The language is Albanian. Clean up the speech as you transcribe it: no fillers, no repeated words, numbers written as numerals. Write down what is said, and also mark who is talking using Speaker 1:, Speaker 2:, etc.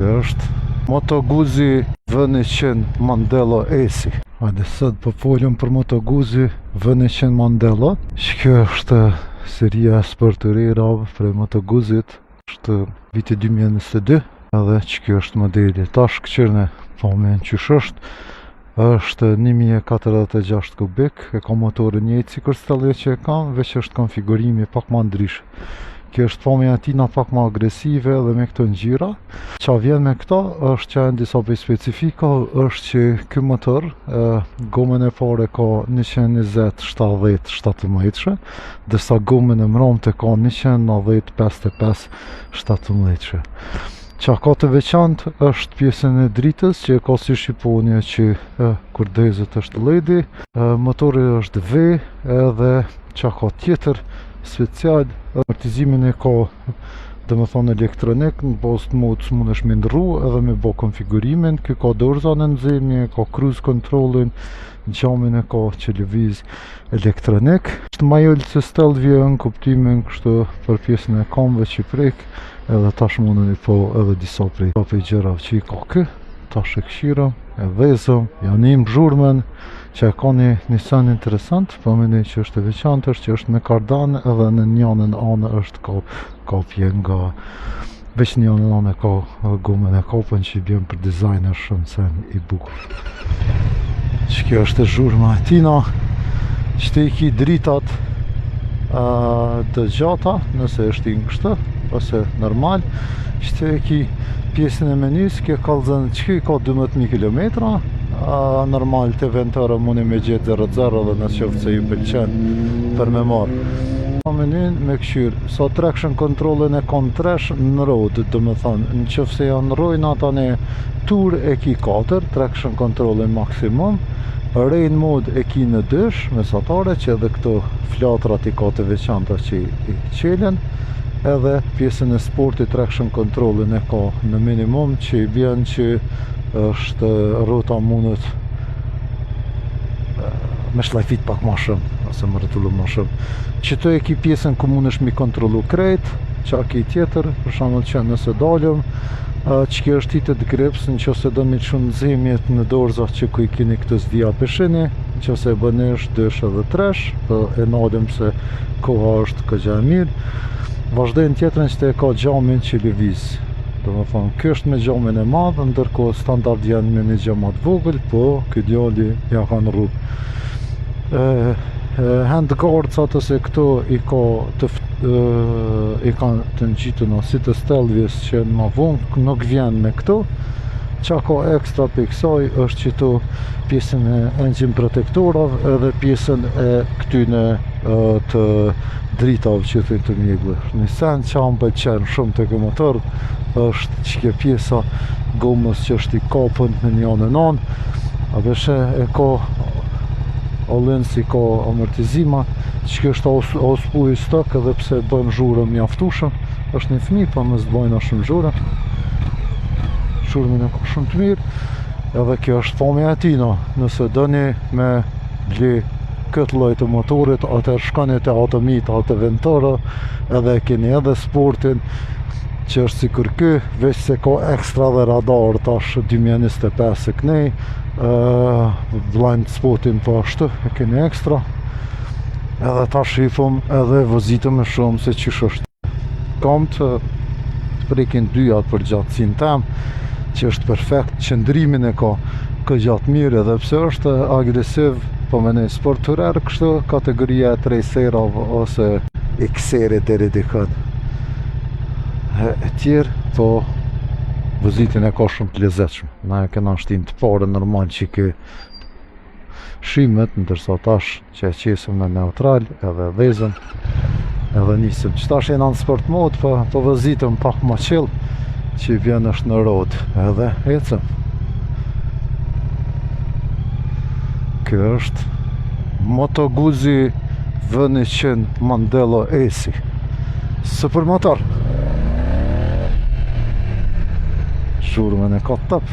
Speaker 1: Kjo është Moto Guzzi V100 Mandello AC. Hajde sot po folëm për Moto Guzzi V100 Mandello. Kjo është seria sporturerave për Moto Guzzit. Është viti 2022 edhe që kjo është modeli. Tash këqyrne po me në qysh është 1046 kubik, e ka motorën njëjtë si kërstallje që e kam, veç është konfigurimi pak ma ndryshë. Kjo është pamja tina pak ma agresive dhe me këto ngjyra. Qa vjen me këta është që e në disa për specifika është që kjo motor gomën e pare ka 120-70-17, dërsa gomën e mramte ka 190-55-17. Qa ka të veçantë është pjesën e dritës që ka si shqiponja që kurdezët është ledi, motori është V edhe qa ka tjetër special, amortizimin e ka dhe me thonë elektronik, në bazë të modë së mund është me ndru edhe me bo konfigurimin, kjo ka dorza në nëzimje, ka cruise controlin, gjamin e ka që lëviz elektronik. Është majolë që stealth vje në kuptimin kështu për pjesën e kamve që prek, edhe tash mundën i po edhe disa prej gjërav që i ka kë, tash e këshirëm, e vezëm, janë im zhurmen, që e ka një sen interesant, po mendoj që është e veçantë është që është me kardan edhe në njënën anë është kopje nga veç njënën anë ka gomën e kopën që i bjen për dizajn është shumë sen i bukur. Që kjo është e zhurma e tina, që te i ki dritat të gjata, nëse është i në kështë, ose normal, që te i ki pjesën e menys, kjo kalzën që i ka 12.000 km, normal të ventërë mundi me gjithë 0-0 dhe në qoftë se ju pëlqen për me marë. Menyn me këshyrë, sa traction controlin e kon tresh në road, dhe me thonë, në qoftë se janë rojnë atane tur e ki 4, traction controlin maksimum, rain mode e ki në 2, mesatare që edhe këto flatrat i ka të veçanta që i qelen, edhe pjesën e sportit traction controlin e ka në minimum që i bjen që është rrota mundet me shlajfit pak ma shumë ose më rëtullu ma shumë që të e ki pjesën ku mund është mi kontrolu krejt qa ki tjetër për shambull që nëse dalëm që kjo është hitet grips në që se do mi shumë nëzimjet në dorza që ku i kini këtë zdia peshini në që se bënesh, dësh edhe tresh e nalim se koha është këgja e mirë vazhdojnë tjetërën që te e ka gjamin që lëviz. Do më thonë, kjo është me gjamin e madhë, ndërko standard janë me një gjamat vogël, po këtë djali ja kanë rrugë. Handguards atës e këto i kanë të ngjituna si të stelvjes që në ma vonë, nuk vjen me këto. Qa ka ekstra për kësaj është që to pjesën e engine protektorav edhe pjesën e këtyne të dritav që të të mjegve. Një sen që amë pëlqen shumë të këtë motor është që kjo pjesa gomës që është i kapën në një anë në anë a beshe e ka allën si ka amortizima që kjo është ospu i stok edhe pse bën zhurëm mjaftushëm është një fmi pa mësë bajna shumë zhurëm zhurëmin e ka shumë të mirë edhe kjo është pamja e tina nëse dëni me ble këtë lloj të motorit atër shkani të Automit atë ventërë edhe keni edhe sportin që është si kur kë, veç se ka ekstra dhe radar tash 2025 e kënej blind spotin po ashtu e keni ekstra edhe tash shifëm edhe vëzitëm e shumë se qysh është kam të prekin dyjat për gjatësin tem që është perfekt, qëndrimin e ka gjatë mirë edhe pse është agresiv po me një sporturer kështu kategoria e tracerov ose XR-it deri dikën e tjerë po vëzitin e ka shumë të lezetshëm na e kena shtim të pare normal që ke shimet ndërsa tash që e qesëm në neutral edhe vezëm edhe nisëm që tash jena në sport mod po vëzitëm pak ma qill që i vjen është në road edhe ecëm. Kjo është Moto Guzzi V100 Mandello AC super motor zhurmën e ka top